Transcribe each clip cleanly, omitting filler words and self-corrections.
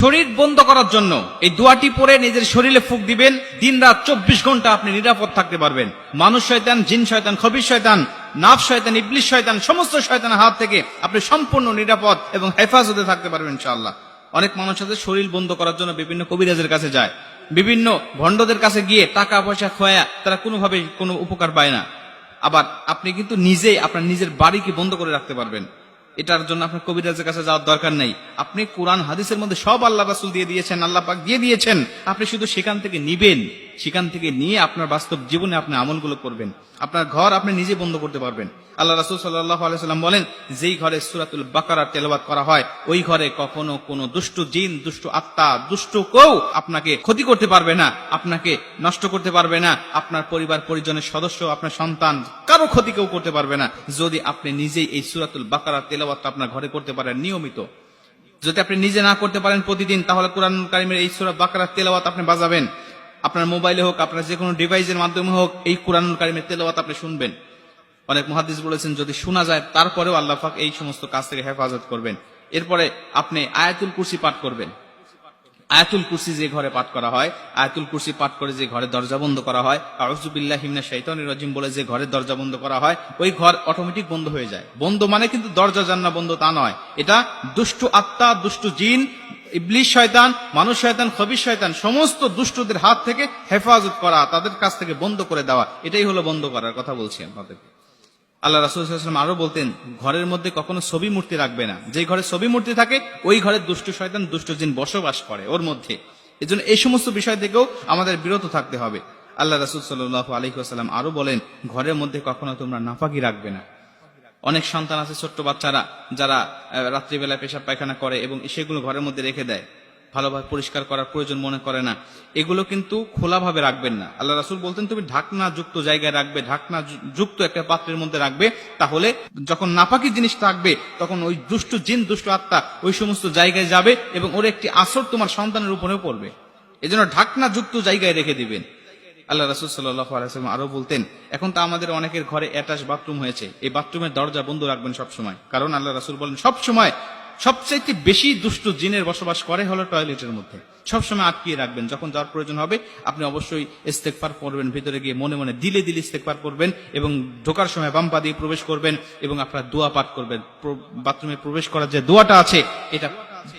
শরীর বন্ধ করার জন্য এই দোয়াটি পড়ে নিজের শরীরে ফুঁক দিবেন। দিন রাত 24 ঘন্টা আপনি নিরাপদ থাকতে পারবেন। মানুষ শয়তান, জিন শয়তান, খবিশ শয়তান, নাফস শয়তান, ইবলিশ শয়তান, সমস্ত শয়তানের হাত থেকে আপনি সম্পূর্ণ নিরাপদ এবং হেফাজতে থাকতে পারবেন ইনশাআল্লাহ। অনেক মানুষ আছে শরীর বন্ধ করার জন্য বিভিন্ন কবিরাজের কাছে যায়, বিভিন্ন ভণ্ডদের কাছে গিয়ে টাকা পয়সা খোয়া তারা কোনোভাবে কোনো উপকার পায় না। আবার আপনি কিন্তু নিজেই আপনার নিজের বাড়িকে বন্ধ করে রাখতে পারবেন। এটার জন্য আপনার কবিরাজের কাছে যাওয়ার দরকার নেই। আপনি কোরআন হাদিসের মধ্যে সব আল্লাহ রাসূল দিয়ে দিয়েছেন, আল্লাহ পাক দিয়ে দিয়েছেন। আপনি শুধু সেখান থেকে নিবেন, সেখান থেকে নিয়ে আপনার বাস্তব জীবনে আপনি আমলগুলো করবেন। আপনার ঘর আপনি নিজে বন্ধ করতে পারবেন। আল্লাহ রাসূল সাল্লাল্লাহু আলাইহি ওয়াসাল্লাম বলেন, যেই ঘরে সূরাতুল বাকারা তেলাওয়াত করা হয় ওই ঘরে কখনো কোনো দুষ্ট জিন, দুষ্ট আত্মা, দুষ্ট কেউ আপনাকে ক্ষতি করতে পারবে না, আপনাকে নষ্ট করতে পারবে না। আপনার পরিবার পরিজনের সদস্য, আপনার সন্তান, কারো ক্ষতি কেউ করতে পারবে না, যদি আপনি নিজেই এই সূরাতুল বাকারা তেলাওয়াতটা আপনার ঘরে করতে পারেন নিয়মিত। যদি আপনি নিজে না করতে পারেন প্রতিদিন, তাহলে কোরআনুল কারীমের এই সূরা বাকারা তেলাওয়াত আপনি বাজাবেন। আপনার মোবাইলে হোক, আপনার যে কোনো ডিভাইসের মাধ্যমে হোক, এই কোরআনুল কারীমের তেলাওয়াত আপনি শুনবেন। অনেক মুহাদ্দিস বলেছেন যদি শোনা যায় তারপরেও আল্লাহ পাক এই সমস্ত কাজ থেকে হেফাজত করবেন। এরপরে আপনি আয়াতুল কুরসি পাঠ করবেন। আয়াতুল কুরসি যে ঘরে পাঠ করা হয়, আয়াতুল কুরসি পাঠ করে যে ঘরে দরজা বন্ধ করা হয়, আউযু বিল্লাহি মিনাশ শাইতানির রাজিম বলে যে ঘরে দরজা বন্ধ করা হয়, ওই ঘর অটোমেটিক বন্ধ হয়ে যায়। বন্ধ মানে কিন্তু দরজা জান্নাত বন্ধ তা নয়, এটা দুষ্ট আত্মা, দুষ্ট জিন, ইবলিশ শয়তান, মানুষ শয়তান, খবিশ শয়তান, সমস্ত দুষ্টদের হাত থেকে হেফাজত করা, তাদের কাছ থেকে বন্ধ করে দেওয়া, এটাই হলো বন্ধ করার কথা বলছি আপনাদেরকে। আল্লাহ রাসূল সাল্লাল্লাহু আলাইহি ওয়াসাল্লাম আরো বলতেন, ঘরের মধ্যে কখনো ছবি মূর্তি রাখবে না। যে ঘরে ছবি মূর্তি থাকে ওই ঘরে দুষ্ট শয়তান, দুষ্ট জিন বসবাস করে ওর মধ্যে। এজন্য এই সমস্ত বিষয় থেকেও আমাদের বিরত থাকতে হবে। আল্লাহ রাসূল সাল্লাল্লাহু আলাইহি ওয়াসাল্লাম আরো বলেন, ঘরের মধ্যে কখনো তোমরা নাপাকি রাখবে না। অনেক সন্তান আছে, ছোট্ট বাচ্চারা, যারা রাত্রিবেলা পেশাব পায়খানা করে এবং সেগুলো ঘরের মধ্যে রেখে দেয়, ভালোভাবে পরিষ্কার করার প্রয়োজন মনে করে না। এগুলো কিন্তু খোলাভাবে রাখবেন না। আল্লাহ রাসূল বলতেন তুমি ঢাকনা যুক্ত জায়গায় রাখবে, ঢাকনা যুক্ত একটা পাত্রের মধ্যে রাখবে, তাহলে যখন নাপাকি জিনিস থাকবে তখন ওই দুষ্ট জিন, দুষ্ট আত্মা ওই সমস্ত জায়গায় যাবে এবং ওর একটি আসর তোমার সন্তানের উপরেও পড়বে। এজন্য ঢাকনা যুক্ত জায়গায় রেখে দিবেন। আল্লাহ রাসূল সাল্লাল্লাহু আলাইহি ওয়াসাল্লাম আরো বলতেন, এখন তো আমাদের অনেকের ঘরে অ্যাটাচ বাথরুম হয়েছে, এই বাথরুমের দরজা বন্ধ রাখবেন সবসময়। কারণ আল্লাহ রাসূল বলেন সবসময় সবচেয়ে বেশি দুষ্ট জিনের বসবাস করে হলো টয়লেটের মধ্যে। সবসময় আটকিয়ে রাখবেন। যখন যাওয়ার প্রয়োজন হবে আপনি অবশ্যই ইস্তেগফার করবেন, ভিতরে গিয়ে মনে মনে দিলে দিলে ইস্তেগফার করবেন এবং ঢোকার সময় বাম পা দিয়ে প্রবেশ করবেন এবং আপনার দোয়া পাঠ করবেন। বাথরুমে প্রবেশ করার যে দোয়াটা আছে এটা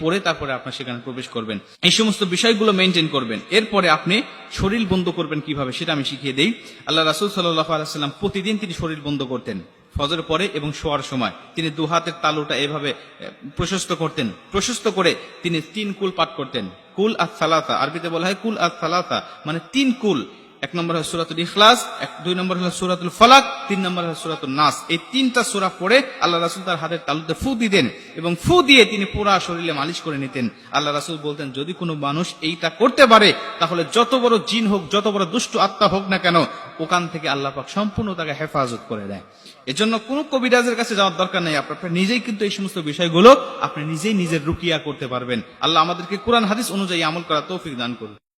পরে তারপরে আপনার সেখানে প্রবেশ করবেন। এই সমস্ত বিষয়গুলো মেনটেন করবেন। এরপরে আপনি শরীর বন্ধ করবেন কিভাবে সেটা আমি শিখিয়ে দেই। আল্লাহ রাসূল সাল্লাল্লাহু আলাইহি ওয়াসাল্লাম প্রতিদিন তিনি শরীর বন্ধ করতেন। ফজর পরে এবং শোয়ার সময় তিনি দু হাতের তালুটা এভাবে প্রশস্ত করতেন। প্রশস্ত করে তিনি 3 কুল পাঠ করতেন। কুল আস-সালাসা, আরবিতে বলা হয় কুল আস-সালাসা, মানে 3 কুল। 1 নম্বর হলো সূরাতুল ইখলাস, 2 নম্বর হলো সূরাতুল ফালাক, 3 নম্বর হলো সূরাতুন নাস। এই 3টা সূরা পড়ে আল্লাহ রাসূল তার হাতের তালুতে ফু দিতেন এবং ফু দিয়ে তিনি পুরো শরীরে মালিশ করে নিতেন। আল্লাহ রাসূল বলতেন যদি কোনো মানুষ এইটা করতে পারে তাহলে যত বড় জিন হোক, যত বড় দুষ্ট আত্মা হোক না কেন, ওখান থেকে আল্লাহ পাক সম্পূর্ণ তাকে হেফাজত করে দেয়। এজন্য কোনো কবিরাজের কাছে যাওয়ার দরকার নেই। আপনার নিজেই কিন্তু এই সমস্ত বিষয়গুলো আপনি নিজেই নিজের রুকিয়া করতে পারবেন। আল্লাহ আমাদেরকে কোরআন হাদিস অনুযায়ী আমল করার তৌফিক দান করুন।